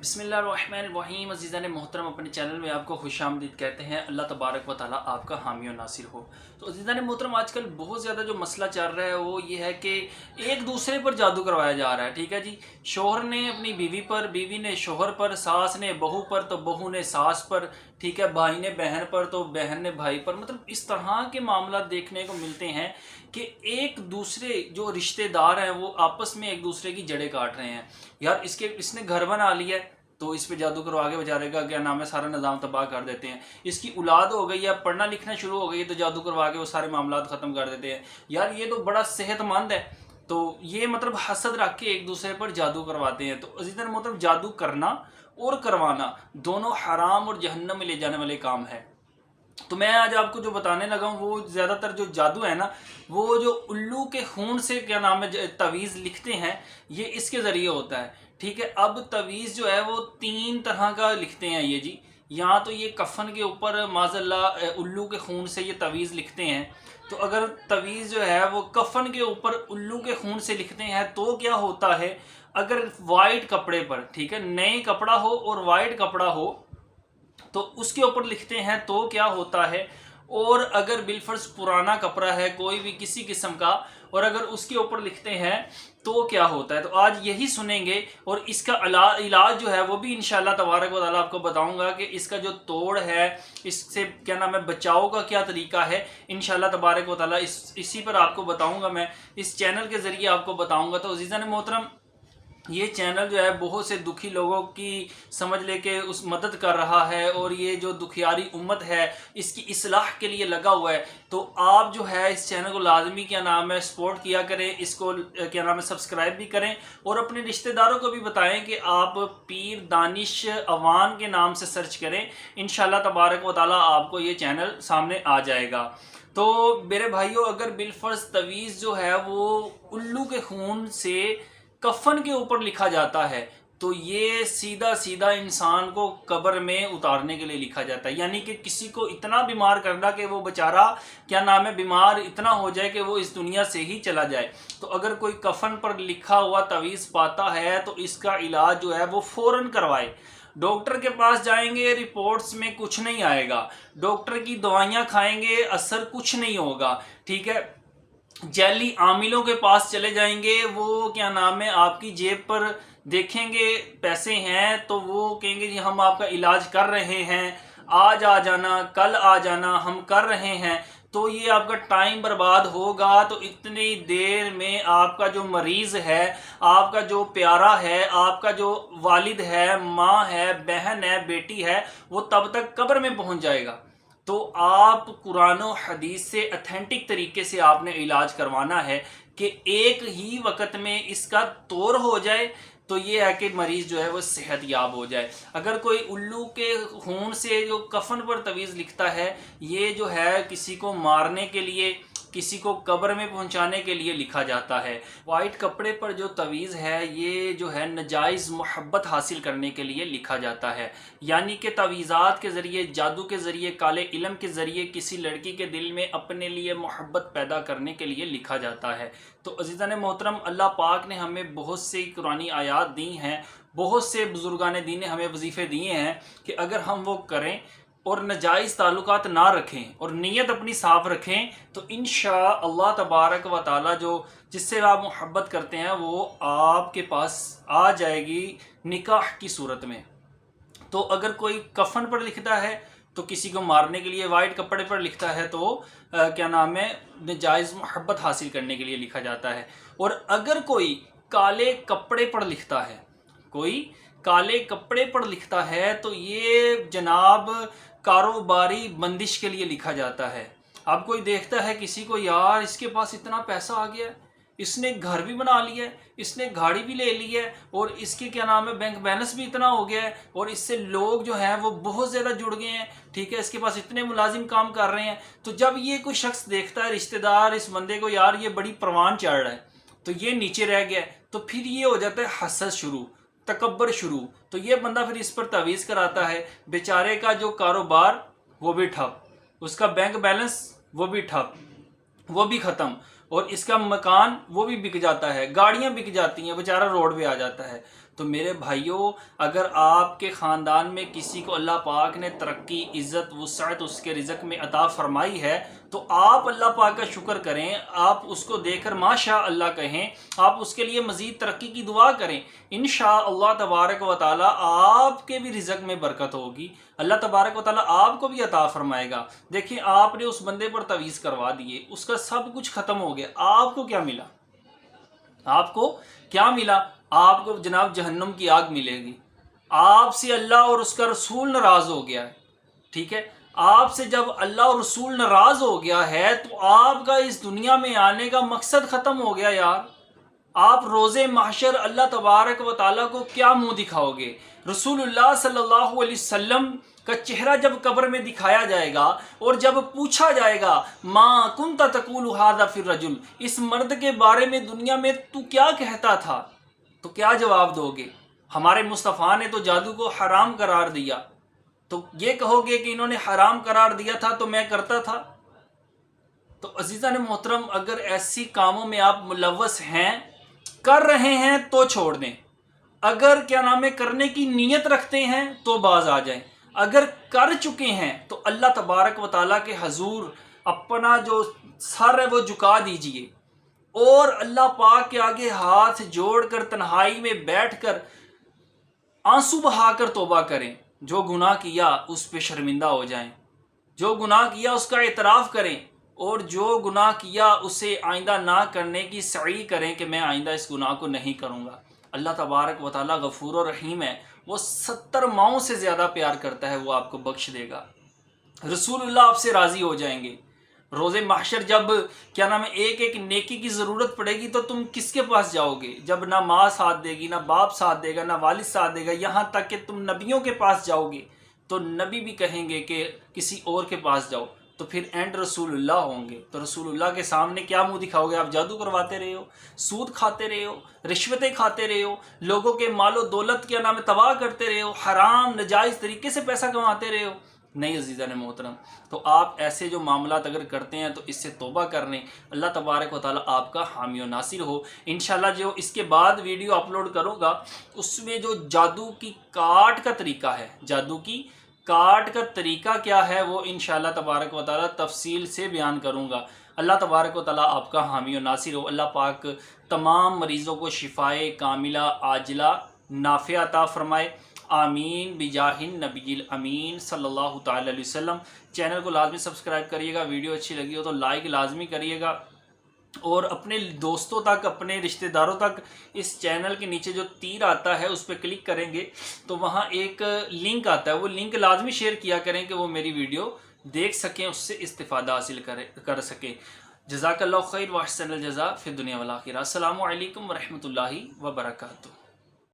बिस्मिल्लाहिर्रहमानिर्रहीम। अज़ीज़ान मोहतरम, अपने चैनल में आपको खुश आमदीद कहते हैं। अल्लाह तबारक व तआला आपका हामी और नासिर हो। तो अज़ीज़ान मोहतरम, आजकल बहुत ज़्यादा जो मसला चल रहा है वो ये है कि एक दूसरे पर जादू करवाया जा रहा है। ठीक है जी, शोहर ने अपनी बीवी पर, बीवी ने शोहर पर, सास ने बहू पर तो बहू ने सास पर, ठीक है, भाई ने बहन पर तो बहन ने भाई पर। मतलब इस तरह के मामला देखने को मिलते हैं कि एक दूसरे जो रिश्तेदार हैं वो आपस में एक दूसरे की जड़ें काट रहे हैं। यार इसने घर बना लिया है तो इस पे जादू करवा के बेचारे का क्या नाम है सारा निज़ाम तबाह कर देते हैं। इसकी औलाद हो गई या पढ़ना लिखना शुरू हो गई तो जादू करवा के वो सारे मामला ख़त्म कर देते हैं। यार ये तो बड़ा सेहतमंद है। तो ये मतलब हसद रख के एक दूसरे पर जादू करवाते हैं। तो अज़ीज़ान मोहतरम, जादू करना और करवाना दोनों हराम और जहन्नम में ले जाने वाले काम है। तो मैं आज आपको जो बताने लगा हूँ वो ज़्यादातर जो जादू है ना, वो जो उल्लू के खून से क्या नाम है तवीज़ लिखते हैं, ये इसके ज़रिए होता है। ठीक है, अब तवीज़ जो है वो 3 तरह का लिखते हैं ये जी। यहाँ तो ये कफ़न के ऊपर माज़अल्लाह उल्लू के खून से ये तवीज़ लिखते हैं। तो अगर तवीज़ जो है वो कफ़न के ऊपर उल्लू के खून से लिखते हैं तो क्या होता है, अगर वाइट कपड़े पर, ठीक है, नए कपड़ा हो और वाइट कपड़ा हो तो उसके ऊपर लिखते हैं तो क्या होता है। और अगर बिलफर्ज पुराना कपड़ा है कोई भी किसी किस्म का और अगर उसके ऊपर लिखते हैं तो क्या होता है। तो आज यही सुनेंगे और इसका इलाज जो है वो भी इंशाल्लाह तबारक व तआला आपको बताऊंगा कि इसका जो तोड़ है, इससे क्या नाम है बचाव का क्या तरीका है, इंशाल्लाह तबारक व तआला इसी पर आपको बताऊंगा। मैं इस चैनल के ज़रिए आपको बताऊंगा। तो अज़ीज़ान मोहतरम, ये चैनल जो है बहुत से दुखी लोगों की समझ लेके उस मदद कर रहा है और ये जो दुखियारी उम्मत है इसकी इस्लाह के लिए लगा हुआ है। तो आप जो है इस चैनल को लाजमी क्या नाम है सपोर्ट किया करें, इसको क्या नाम है सब्सक्राइब भी करें और अपने रिश्तेदारों को भी बताएं कि आप पीर दानिश अवान के नाम से सर्च करें। इंशाल्लाह तबारक व तआला आपको ये चैनल सामने आ जाएगा। तो मेरे भाइयों, अगर बिलफर्ज तवीज़ जो है वो उल्लू के खून से कफन के ऊपर लिखा जाता है तो ये सीधा सीधा इंसान को कब्र में उतारने के लिए लिखा जाता है। यानी कि किसी को इतना बीमार करना कि वो बेचारा क्या नाम है बीमार इतना हो जाए कि वो इस दुनिया से ही चला जाए। तो अगर कोई कफन पर लिखा हुआ तवीज़ पाता है तो इसका इलाज जो है वो फ़ौरन करवाए। डॉक्टर के पास जाएंगे, रिपोर्ट्स में कुछ नहीं आएगा, डॉक्टर की दवाइयाँ खाएंगे, असर कुछ नहीं होगा। ठीक है, जैली आमिलों के पास चले जाएंगे, वो क्या नाम है आपकी जेब पर देखेंगे पैसे हैं तो वो कहेंगे जी हम आपका इलाज कर रहे हैं, आज आ जाना, कल आ जाना, हम कर रहे हैं। तो ये आपका टाइम बर्बाद होगा। तो इतनी देर में आपका जो मरीज़ है, आपका जो प्यारा है, आपका जो वालिद है, माँ है, बहन है, बेटी है, वो तब तक कब्र में पहुँच जाएगा। तो आप कुरान और हदीस से अथेंटिक तरीके से आपने इलाज करवाना है कि एक ही वक्त में इसका तौर हो जाए। तो ये है कि मरीज़ जो है वो सेहत याब हो जाए। अगर कोई उल्लू के खून से जो कफन पर तवीज़ लिखता है, ये जो है किसी को मारने के लिए, किसी को कब्र में पहुंचाने के लिए लिखा जाता है। वाइट कपड़े पर जो तवीज़ है ये जो है नजायज़ मोहब्बत हासिल करने के लिए लिखा जाता है। यानी कि तवीज़ात के ज़रिए, जादू के ज़रिए, काले इल्म के ज़रिए किसी लड़की के दिल में अपने लिए मोहब्बत पैदा करने के लिए लिखा जाता है। तो अज़ीज़ान मोहतरम, अल्लाह पाक ने हमें बहुत सी कुरानी आयात दी हैं, बहुत से बुज़ुर्गान दीन ने हमें वजीफ़े दिए हैं कि अगर हम वो करें और नाजायज़ ताल्लुकात ना रखें और नीयत अपनी साफ़ रखें तो इंशाअल्लाह तबारक व तआला जो जिससे आप मोहब्बत करते हैं वो आपके पास आ जाएगी निकाह की सूरत में। तो अगर कोई कफन पर लिखता है तो किसी को मारने के लिए, वाइट कपड़े पर लिखता है तो क्या नाम है नाजायज़ मोहब्बत हासिल करने के लिए लिखा जाता है। और अगर कोई काले कपड़े पर लिखता है, कोई काले कपड़े पर लिखता है तो ये जनाब कारोबारी बंदिश के लिए लिखा जाता है। अब कोई देखता है किसी को, यार इसके पास इतना पैसा आ गया है, इसने घर भी बना लिया है, इसने गाड़ी भी ले ली है और इसके क्या नाम है बैंक बैलेंस भी इतना हो गया है और इससे लोग जो हैं वो बहुत ज़्यादा जुड़ गए हैं। ठीक है, इसके पास इतने मुलाजिम काम कर रहे हैं। तो जब ये कोई शख्स देखता है, रिश्तेदार, इस बंदे को, यार ये बड़ी परवान चढ़ रहा है तो ये नीचे रह गया है, तो फिर ये हो जाता है हसद शुरू, तकब्बर शुरू। तो ये बंदा फिर इस पर तवीज़ कराता है। बेचारे का जो कारोबार वो भी ठप, उसका बैंक बैलेंस वो भी ठप, वो भी ख़त्म, और इसका मकान वो भी बिक जाता है, गाड़ियाँ बिक जाती हैं, बेचारा रोड पे आ जाता है। تو میرے بھائیوں، اگر آپ کے خاندان میں کسی کو اللہ پاک نے ترقی، عزت، وسعت اس کے رزق میں عطا فرمائی ہے تو آپ اللہ پاک کا شکر کریں، آپ اس کو دیکھ کر ماشاء اللہ کہیں، آپ اس کے لیے مزید ترقی کی دعا کریں۔ انشاءاللہ تبارک و تعالی آپ کے بھی رزق میں برکت ہوگی، اللہ تبارک و تعالی آپ کو بھی عطا فرمائے گا۔ دیکھیں، آپ نے اس بندے پر تعویذ کروا دیے، اس کا سب کچھ ختم ہو گیا، آپ کو کیا ملا؟ آپ کو کیا ملا؟ آپ کو جناب جہنم کی آگ ملے گی۔ آپ سے اللہ اور اس کا رسول ناراض ہو گیا ہے، ٹھیک ہے؟ آپ سے جب اللہ اور رسول ناراض ہو گیا ہے تو آپ کا اس دنیا میں آنے کا مقصد ختم ہو گیا یار۔ آپ روز محشر اللہ تبارک و تعالیٰ کو کیا منہ دکھاؤ گے؟ رسول اللہ صلی اللہ علیہ وسلم کا چہرہ جب قبر میں دکھایا جائے گا اور جب پوچھا جائے گا ما کنت تقول ھذا فی الرجل، اس مرد کے بارے میں دنیا میں تو کیا کہتا تھا، تو کیا جواب دو گے؟ ہمارے مصطفیٰ نے تو جادو کو حرام قرار دیا، تو یہ کہو گے کہ انہوں نے حرام قرار دیا تھا تو میں کرتا تھا؟ تو عزیزان محترم، اگر ایسی کاموں میں آپ ملوث ہیں، کر رہے ہیں تو چھوڑ دیں، اگر کیا نام ہے کرنے کی نیت رکھتے ہیں تو باز آ جائیں، اگر کر چکے ہیں تو اللہ تبارک و تعالیٰ کے حضور اپنا جو سر ہے وہ جھکا دیجئے اور اللہ پاک کے آگے ہاتھ جوڑ کر تنہائی میں بیٹھ کر آنسو بہا کر توبہ کریں۔ جو گناہ کیا اس پہ شرمندہ ہو جائیں، جو گناہ کیا اس کا اعتراف کریں، اور جو گناہ کیا اسے آئندہ نہ کرنے کی سعی کریں کہ میں آئندہ اس گناہ کو نہیں کروں گا۔ اللہ تبارک و تعالیٰ غفور و رحیم ہے، وہ 70 ماؤں سے زیادہ پیار کرتا ہے، وہ آپ کو بخش دے گا۔ رسول اللہ آپ سے راضی ہو جائیں گے۔ روز محشر جب کیا نام ہے ایک ایک نیکی کی ضرورت پڑے گی تو تم کس کے پاس جاؤ گے؟ جب نہ ماں ساتھ دے گی، نہ باپ ساتھ دے گا، نہ والد ساتھ دے گا، یہاں تک کہ تم نبیوں کے پاس جاؤ گے تو نبی بھی کہیں گے کہ کسی اور کے پاس جاؤ، تو پھر اینڈ رسول اللہ ہوں گے۔ تو رسول اللہ کے سامنے کیا منہ دکھاؤ گے؟ آپ جادو کرواتے رہے ہو، سود کھاتے رہے ہو، رشوتیں کھاتے رہے ہو، لوگوں کے مال و دولت کیا نام ہے تباہ کرتے رہے ہو، حرام ناجائز طریقے سے پیسہ کماتے رہے ہو؟ نہیں عزیزان محترم، تو آپ ایسے جو معاملات اگر کرتے ہیں تو اس سے توبہ کر لیں۔ اللہ تبارک و تعالیٰ آپ کا حامی و ناصر ہو۔ انشاءاللہ جو اس کے بعد ویڈیو اپلوڈ کروں گا اس میں جو جادو کی کاٹ کا طریقہ ہے، جادو کی کاٹ کا طریقہ کیا ہے، وہ انشاءاللہ تبارک و تعالیٰ تفصیل سے بیان کروں گا۔ اللہ تبارک و تعالیٰ آپ کا حامی و ناصر ہو۔ اللہ پاک تمام مریضوں کو شفائے کاملہ عاجلہ نافع عطا فرمائے، آمین بجاہ النبی الامین صلی اللہ تعالی علیہ وسلم۔ چینل کو لازمی سبسکرائب کریے گا، ویڈیو اچھی لگی ہو تو لائک لازمی کریے گا، اور اپنے دوستوں تک، اپنے رشتہ داروں تک اس چینل کے نیچے جو تیر آتا ہے اس پہ کلک کریں گے تو وہاں ایک لنک آتا ہے، وہ لنک لازمی شیئر کیا کریں کہ وہ میری ویڈیو دیکھ سکیں، اس سے استفادہ حاصل کر سکیں۔ جزاک اللہ خیر واحسن الجزاء فی الدنیا والآخرہ۔ السلام علیکم ورحمۃ اللہ وبرکاتہ۔